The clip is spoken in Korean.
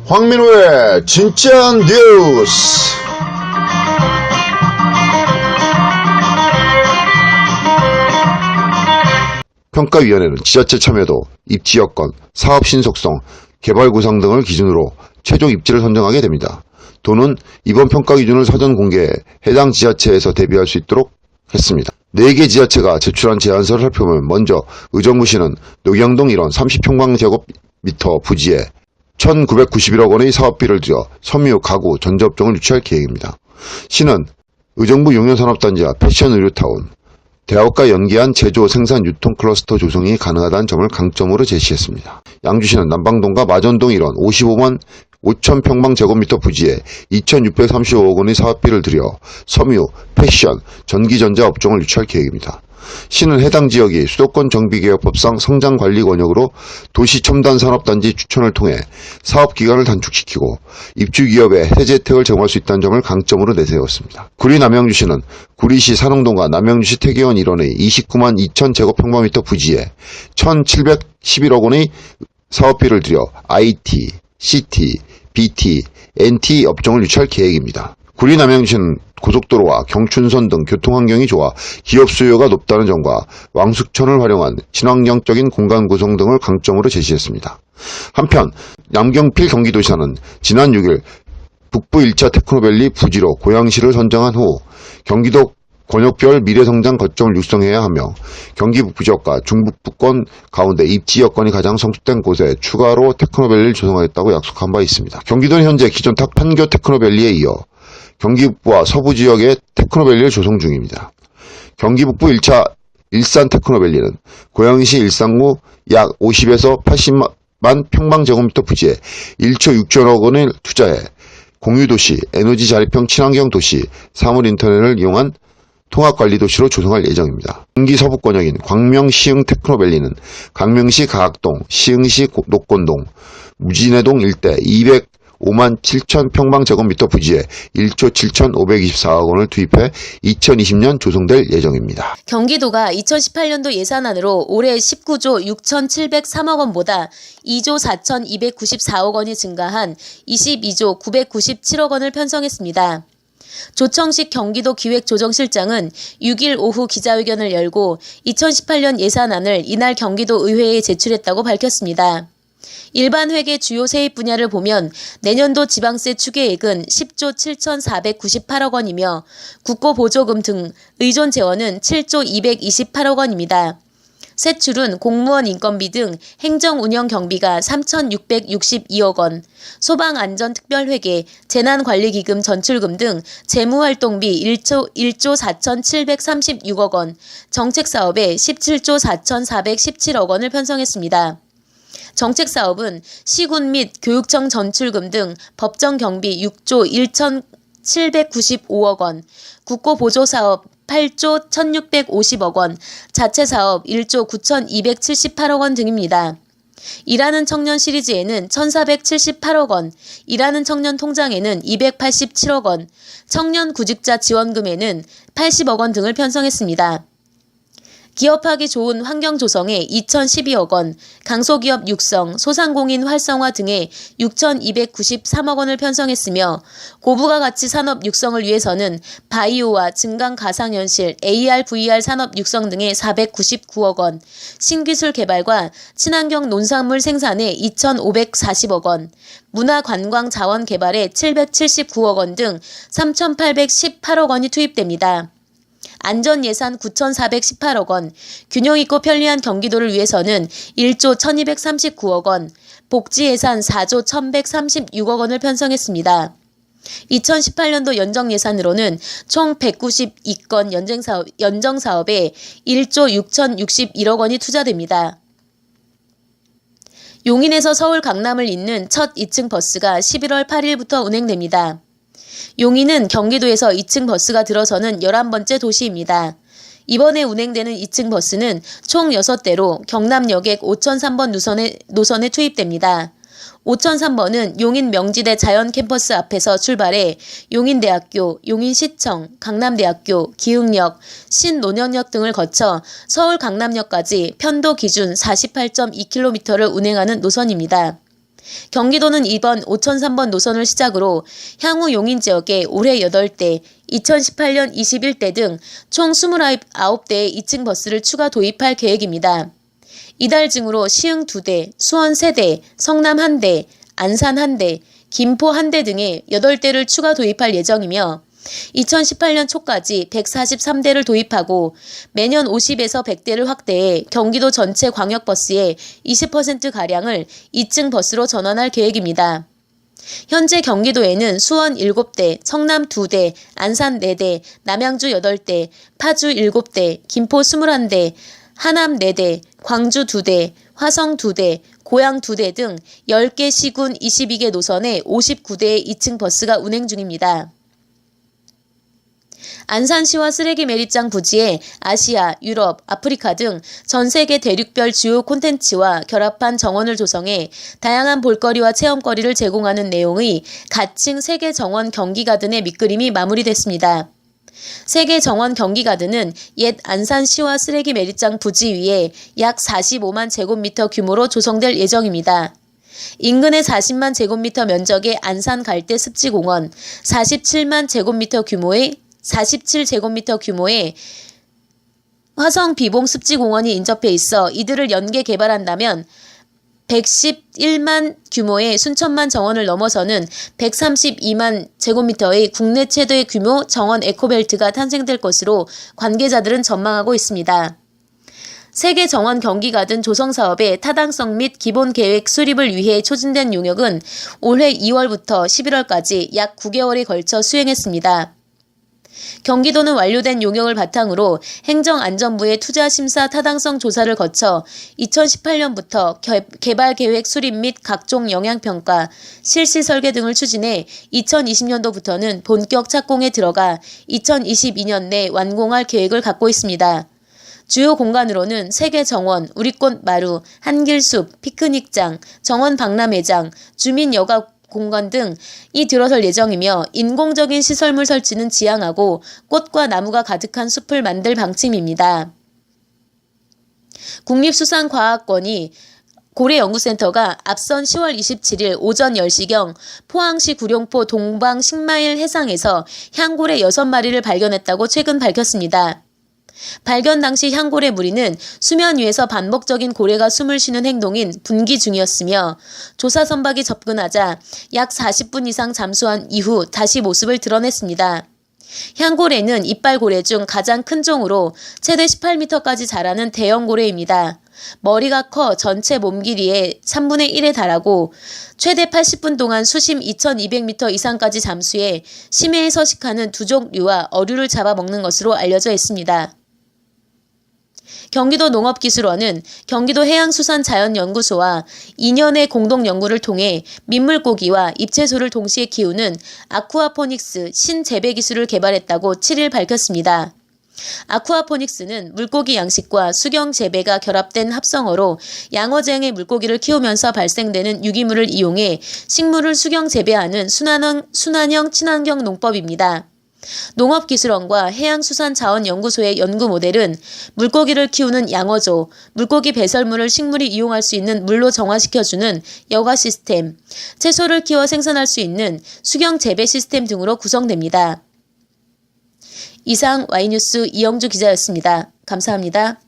황민호의 진짜 뉴스. 평가위원회는 지자체 참여도, 입지 여건, 사업 신속성, 개발 구상 등을 기준으로 최종 입지를 선정하게 됩니다. 도는 이번 평가 기준을 사전 공개해 해당 지자체에서 대비할 수 있도록 했습니다. 4개 지자체가 제출한 제안서를 살펴보면 먼저 의정부시는 녹영동 1원 30평방제곱미터 부지에 1,991억 원의 사업비를 들여 섬유, 가구, 전자업종을 유치할 계획입니다. 시는 의정부 용현산업단지와 패션 의류타운, 대학과 연계한 제조, 생산, 유통 클러스터 조성이 가능하다는 점을 강점으로 제시했습니다. 양주시는 남방동과 마전동 1원 55만 5천 평방제곱미터 부지에 2,635억 원의 사업비를 들여 섬유, 패션, 전기전자 업종을 유치할 계획입니다. 시는 해당 지역이 수도권 정비개혁법상 성장관리 권역으로 도시첨단산업단지 추천을 통해 사업기간을 단축시키고 입주기업에 세제 혜택을 제공할 수 있다는 점을 강점으로 내세웠습니다. 구리 남양주시는 구리시 산흥동과 남양주시 태계원 1원의 29만 2천 제곱평방미터 부지에 1,711억 원의 사업비를 들여 IT, CT, BT, NT 업종을 유치할 계획입니다. 구리 남양주시는 고속도로와 경춘선 등 교통환경이 좋아 기업 수요가 높다는 점과 왕숙천을 활용한 친환경적인 공간 구성 등을 강점으로 제시했습니다. 한편 남경필 경기도지사는 지난 6일 북부 1차 테크노밸리 부지로 고양시를 선정한 후 경기도 권역별 미래성장 거점을 육성해야 하며 경기 북부 지역과 중북부권 가운데 입지 여건이 가장 성숙된 곳에 추가로 테크노밸리를 조성하겠다고 약속한 바 있습니다. 경기도는 현재 기존 판교 테크노밸리에 이어 경기 북부와 서부 지역의 테크노밸리를 조성 중입니다. 경기 북부 1차 일산 테크노밸리는 고양시 일산구 약 50에서 80만 평방제곱미터 부지에 1조 6천억 원을 투자해 공유도시, 에너지 자립형 친환경 도시, 사물인터넷을 이용한 통합관리도시로 조성할 예정입니다. 경기 서부권역인 광명시흥 테크노밸리는 광명시 가학동, 시흥시 녹건동, 무진해동 일대 205만 7천 평방제곱미터 부지에 1조 7,524억 원을 투입해 2020년 조성될 예정입니다. 경기도가 2018년도 예산안으로 올해 19조 6,703억 원보다 2조 4,294억 원이 증가한 22조 997억 원을 편성했습니다. 조청식 경기도 기획조정실장은 6일 오후 기자회견을 열고 2018년 예산안을 이날 경기도 의회에 제출했다고 밝혔습니다. 일반 회계 주요 세입 분야를 보면 내년도 지방세 추계액은 10조 7,498억 원이며 국고보조금 등 의존 재원은 7조 228억 원입니다. 세출은 공무원 인건비 등 행정운영 경비가 3,662억 원, 소방안전특별회계, 재난관리기금 전출금 등 재무활동비 1조 4,736억 원, 정책사업에 17조 4,417억 원을 편성했습니다. 정책사업은 시군 및 교육청 전출금 등 법정경비 6조 1,795억 원, 국고보조사업 8조 1,650억 원, 자체사업 1조 9,278억 원 등입니다. 일하는 청년 시리즈에는 1,478억 원, 일하는 청년 통장에는 287억 원, 청년 구직자 지원금에는 80억 원 등을 편성했습니다. 기업하기 좋은 환경 조성에 2,012억 원, 강소기업 육성, 소상공인 활성화 등에 6,293억 원을 편성했으며 고부가 가치 산업 육성을 위해서는 바이오와 증강 가상현실, AR, VR 산업 육성 등에 499억 원, 신기술 개발과 친환경 농산물 생산에 2,540억 원, 문화관광 자원 개발에 779억 원 등 3,818억 원이 투입됩니다. 안전예산 9,418억 원, 균형있고 편리한 경기도를 위해서는 1조 1,239억 원, 복지예산 4조 1,136억 원을 편성했습니다. 2018년도 연정예산으로는 총 192건 연정사업에 1조 6,061억 원이 투자됩니다. 용인에서 서울 강남을 잇는 첫 2층 버스가 11월 8일부터 운행됩니다. 용인은 경기도에서 2층 버스가 들어서는 11번째 도시입니다. 이번에 운행되는 2층 버스는 총 6대로 경남여객 5003번 노선에 투입됩니다. 5003번은 용인 명지대 자연캠퍼스 앞에서 출발해 용인대학교, 용인시청, 강남대학교, 기흥역, 신논현역 등을 거쳐 서울 강남역까지 편도 기준 48.2km를 운행하는 노선입니다. 경기도는 이번 5003번 노선을 시작으로 향후 용인 지역에 올해 8대, 2018년 21대 등 총 29대의 2층 버스를 추가 도입할 계획입니다. 이달 중으로 시흥 2대, 수원 3대, 성남 1대, 안산 1대, 김포 1대 등의 8대를 추가 도입할 예정이며 2018년 초까지 143대를 도입하고 매년 50에서 100대를 확대해 경기도 전체 광역버스의 20%가량을 2층 버스로 전환할 계획입니다. 현재 경기도에는 수원 7대, 성남 2대, 안산 4대, 남양주 8대, 파주 7대, 김포 21대, 하남 4대, 광주 2대, 화성 2대, 고양 2대 등 10개 시군 22개 노선에 59대의 2층 버스가 운행 중입니다. 안산시와 쓰레기 매립장 부지에 아시아, 유럽, 아프리카 등 전 세계 대륙별 주요 콘텐츠와 결합한 정원을 조성해 다양한 볼거리와 체험거리를 제공하는 내용의 가칭 세계 정원 경기가든의 밑그림이 마무리됐습니다. 세계 정원 경기가든은 옛 안산시와 쓰레기 매립장 부지 위에 약 45만 제곱미터 규모로 조성될 예정입니다. 인근의 40만 제곱미터 면적의 안산 갈대 습지공원, 47제곱미터 규모의 화성 비봉 습지공원이 인접해 있어 이들을 연계 개발한다면 111만 규모의 순천만 정원을 넘어서는 132만 제곱미터의 국내 최대의 규모 정원 에코벨트가 탄생될 것으로 관계자들은 전망하고 있습니다. 세계 정원 경기가든 조성 사업의 타당성 및 기본 계획 수립을 위해 추진된 용역은 올해 2월부터 11월까지 약 9개월에 걸쳐 수행했습니다. 경기도는 완료된 용역을 바탕으로 행정안전부의 투자심사 타당성 조사를 거쳐 2018년부터 개발계획 수립 및 각종 영향평가, 실시 설계 등을 추진해 2020년도부터는 본격 착공에 들어가 2022년 내 완공할 계획을 갖고 있습니다. 주요 공간으로는 세계정원, 우리꽃 마루, 한길숲, 피크닉장, 정원 박람회장, 주민여가 공간 등이 들어설 예정이며 인공적인 시설물 설치는 지양하고 꽃과 나무가 가득한 숲을 만들 방침입니다. 국립수산과학원이 고래연구센터가 앞선 10월 27일 오전 10시경 포항시 구룡포 동방 10마일 해상에서 향고래 6마리를 발견했다고 최근 밝혔습니다. 발견 당시 향고래 무리는 수면 위에서 반복적인 고래가 숨을 쉬는 행동인 분기 중이었으며 조사 선박이 접근하자 약 40분 이상 잠수한 이후 다시 모습을 드러냈습니다. 향고래는 이빨고래 중 가장 큰 종으로 최대 18m까지 자라는 대형 고래입니다. 머리가 커 전체 몸 길이의 3분의 1에 달하고 최대 80분 동안 수심 2200m 이상까지 잠수해 심해에 서식하는 두 종류와 어류를 잡아먹는 것으로 알려져 있습니다. 경기도 농업기술원은 경기도 해양수산자연연구소와 2년의 공동연구를 통해 민물고기와 잎채소를 동시에 키우는 아쿠아포닉스 신재배 기술을 개발했다고 7일 밝혔습니다. 아쿠아포닉스는 물고기 양식과 수경 재배가 결합된 합성어로 양어쟁의 물고기를 키우면서 발생되는 유기물을 이용해 식물을 수경 재배하는 순환형 친환경 농법입니다. 농업기술원과 해양수산자원연구소의 연구 모델은 물고기를 키우는 양어조, 물고기 배설물을 식물이 이용할 수 있는 물로 정화시켜주는 여과 시스템, 채소를 키워 생산할 수 있는 수경 재배 시스템 등으로 구성됩니다. 이상 Y뉴스 이영주 기자였습니다. 감사합니다.